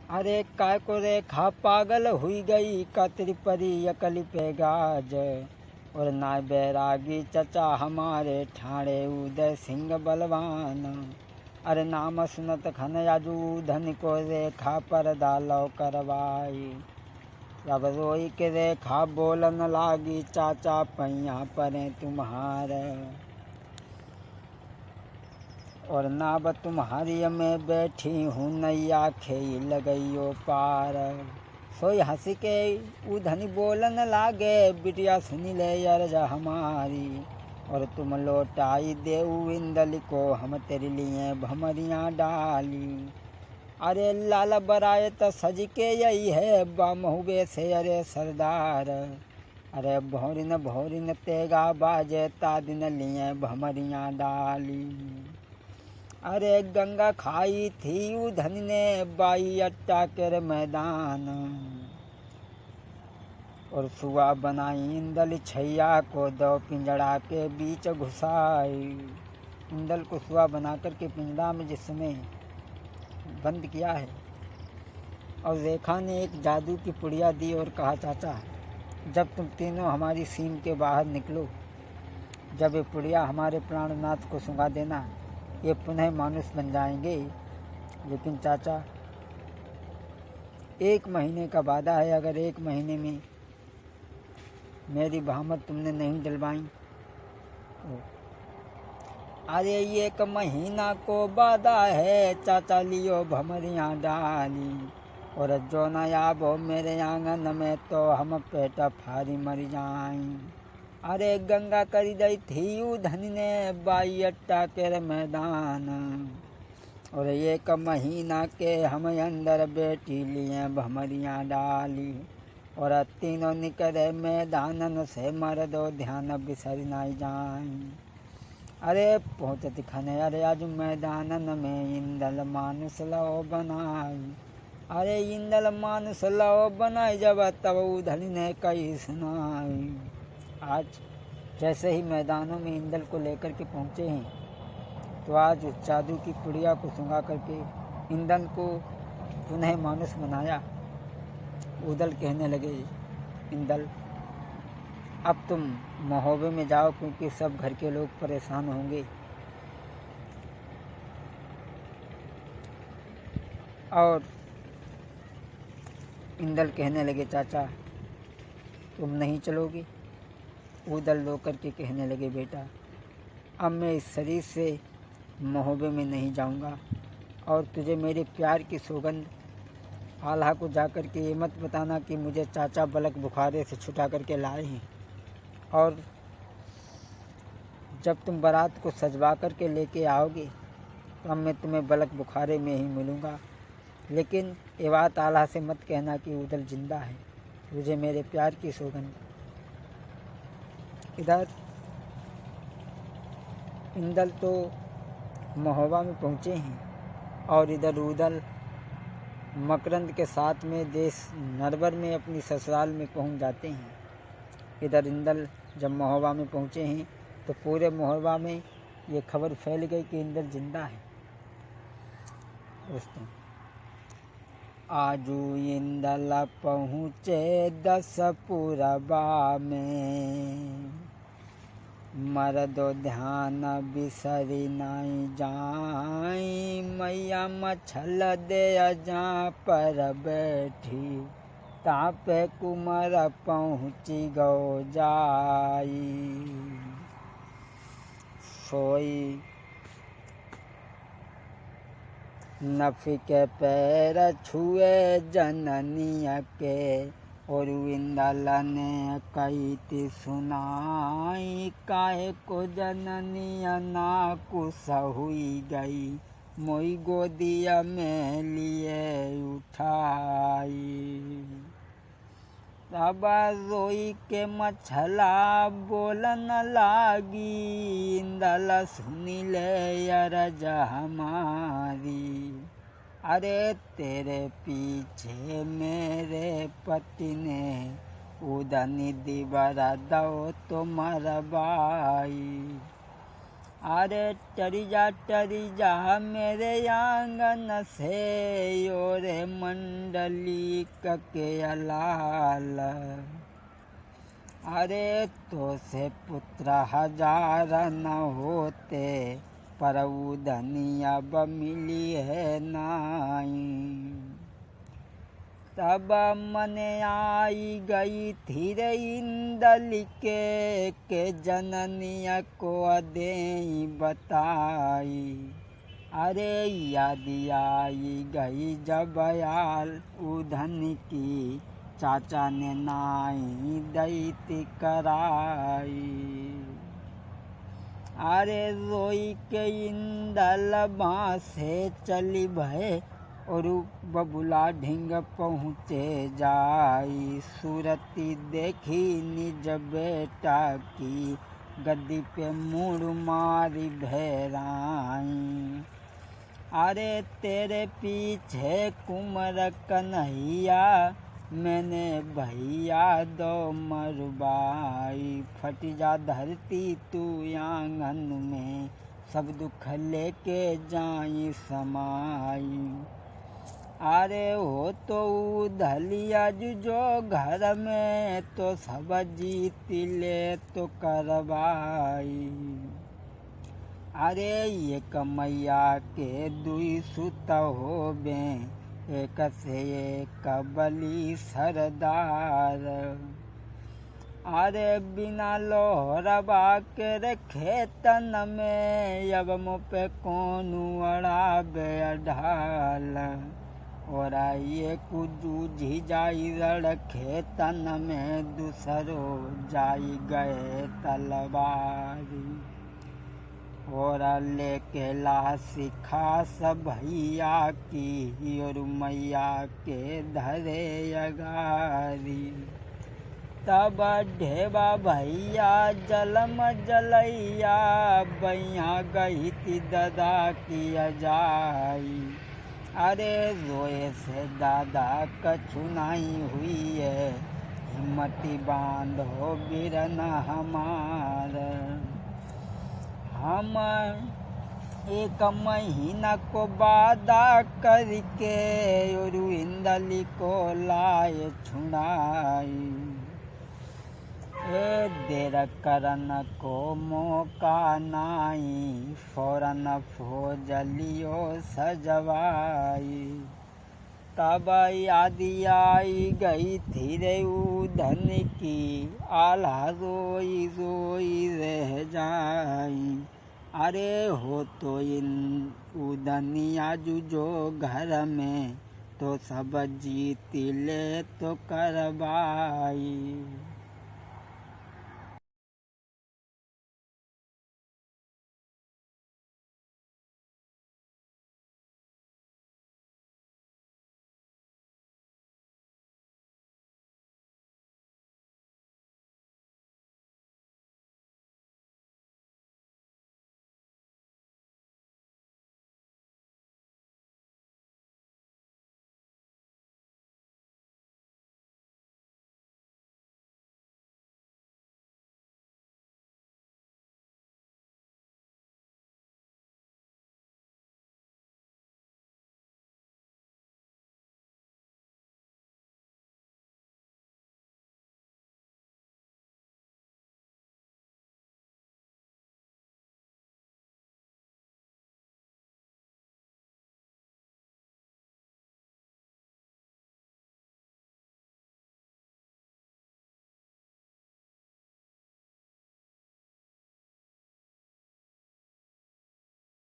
अरे काय को रेखा पागल हुई गई कतरी परी अकली पे गाज। और ना बैरागी चचा हमारे ठाणे उदय सिंह बलवान। अरे नाम सुनत खन याजू धन को रेखा पर दालो करवाई। अब रोई के रेखा बोलन लागी चाचा पैया परे तुम्हारे। और नाब तुम्हारी में बैठी हूँ नैया खेल गईयो पार। सोई हंसी के उधनी बोलन लागे बिटिया सुनी ले अर्ज हमारी। और तुम लौटाई देऊ इंदल को हम तेरे लिए भमरियाँ डाली। अरे लाल बराए तो सज के यही है बामहुबे से अरे सरदार। अरे भोरिन तेगा बाजे तादिन लिए भमरियाँ डाली। अरे गंगा खाई थी उधन ने बाई अट्टा कर मैदान। और सुआ बनाई इंदल छैया को दो पिंजड़ा के बीच घुसाई। इंदल को सुआ बना कर के पिंजड़ा में जिसमें बंद किया है। और रेखा ने एक जादू की पुड़िया दी और कहा चाचा जब तुम तीनों हमारी सीम के बाहर निकलो, जब ये पुड़िया हमारे प्राणनाथ को सुंघा देना, ये पुनः मानुष बन जाएंगे। लेकिन चाचा 1 महीने का वादा है, अगर 1 महीने में मेरी भामत तुमने नहीं डलवाई। अरे 1 महीना को वादा है चाचा लियो भमरियाँ डाली। और जो न आबो मेरे आंगन में तो हम पेट फारी मर जाएं। अरे गंगा करी गई थी उधन ने बाई अट्टा के मैदान। और 1 महीना के हम अंदर बेटी लिए भमरियाँ डाली। और तीनों निकले मैदानन से मर दो ध्यान बिसर नहीं जाए। अरे पहुँचती खने अरे आज मैदानन में इंदल मानुस लो बनाई। अरे इंदल मानुस लो बनाई जब तब उधन ने कही सुनाई। आज जैसे ही मैदानों में इंदल को लेकर के पहुँचे हैं, तो आज उस जादू की पुड़िया को सुंघा करके इंदल को पुनः मानुष बनाया। उदल कहने लगे इंदल अब तुम महोबे में जाओ, क्योंकि सब घर के लोग परेशान होंगे। और इंदल कहने लगे चाचा तुम नहीं चलोगे। उदल रो करके कहने लगे बेटा अब मैं इस शरीर से महोबे में नहीं जाऊंगा। और तुझे मेरे प्यार की सौगंध आल्हा को जाकर के ये मत बताना कि मुझे चाचा बलक बुखारे से छुटा करके लाए हैं। और जब तुम बारात को सजवा करके लेके आओगे तो अब मैं तुम्हें बलक बुखारे में ही मिलूँगा। लेकिन ये बात आल्हा से मत कहना कि उदल जिंदा है, तुझे मेरे प्यार की सौगंध। इधर इंदल तो महोबा में पहुँचे हैं और इधर उदल मकरंद के साथ में देश नरवर में अपनी ससुराल में पहुँच जाते हैं। इधर इंदल जब महोबा में पहुँचे हैं तो पूरे महोबा में ये खबर फैल गई कि इंदल जिंदा है। दोस्तों आजू इंदल पहुँचे 10 पूरबा में। मरदो ध्यान बिसरी नहीं जाई। मैया मछल दे जा पर बैठी तापे कुमर पहुँची गो जाई। सोई नफी के पैर छुए जननिया के। और इंदल ने कही थी सुनाई काहे को जननिया ना कुछ हुई गई। मोई गोदिया में लिए उठाई। तब रोई के मछला बोलन लागी इंदल सुनी ले अर्ज हमारी। अरे तेरे पीछे मेरे पति ने उदनी दिबरा दो तो मरबाई। अरे टरी जा मेरे आंगन से ओरे मंडली के अलाल। अरे तो से पुत्र हजार न होते पर धनी अब मिली है नाई। तब मन आई गई थी रे इंदल के जननिया को दे बताई। अरे याद आई गई जब यार उधन की चाचा ने नाई दैती कराई। अरे रोई के इंदल से चली भय और बबुला ढिंग पहुँचे जाई। सूरती देखी निज बेटा की गद्दी पे मुड़ मारी भैराई। अरे तेरे पीछे कुंवर कन्हैया मैंने भैया दो मरबाई। फट जा धरती तू आंगन में सब दुख लेके जाई समाई। अरे हो तो धलिया जो घर में तो सब जीत ले तो करवाई। अरे एक मैया के दुई सुत हो बे एक से एक बली सरदार। अरे बिना लोहरबा के खेतन में अब मुँह पे कौन अड़ाबे ढाल। और ये कुजूझी जाई रड़ खेतन में दूसरो जाई गए तलवारी। और लेके ला सिखा सब भैया की और मैया के धरे अगारी। तब ढेबा भैया जलम जलैया बैया गई थी दादा की अजाई। अरे रोए से दादा कछु नहीं हुई है हिम्मती बांधो बिरन हमार। हम एक महीना को वादा करके और इंदली को लाए छुड़ाई। देर करन को मौका नाई फौरन फौजलियो सजवाई। तब याद आई गई थी रे उधन की आल्हा रोई रोई रह जाई। अरे हो तो इन उधनिया जो घर में तो सब जीत ले तो करवाई।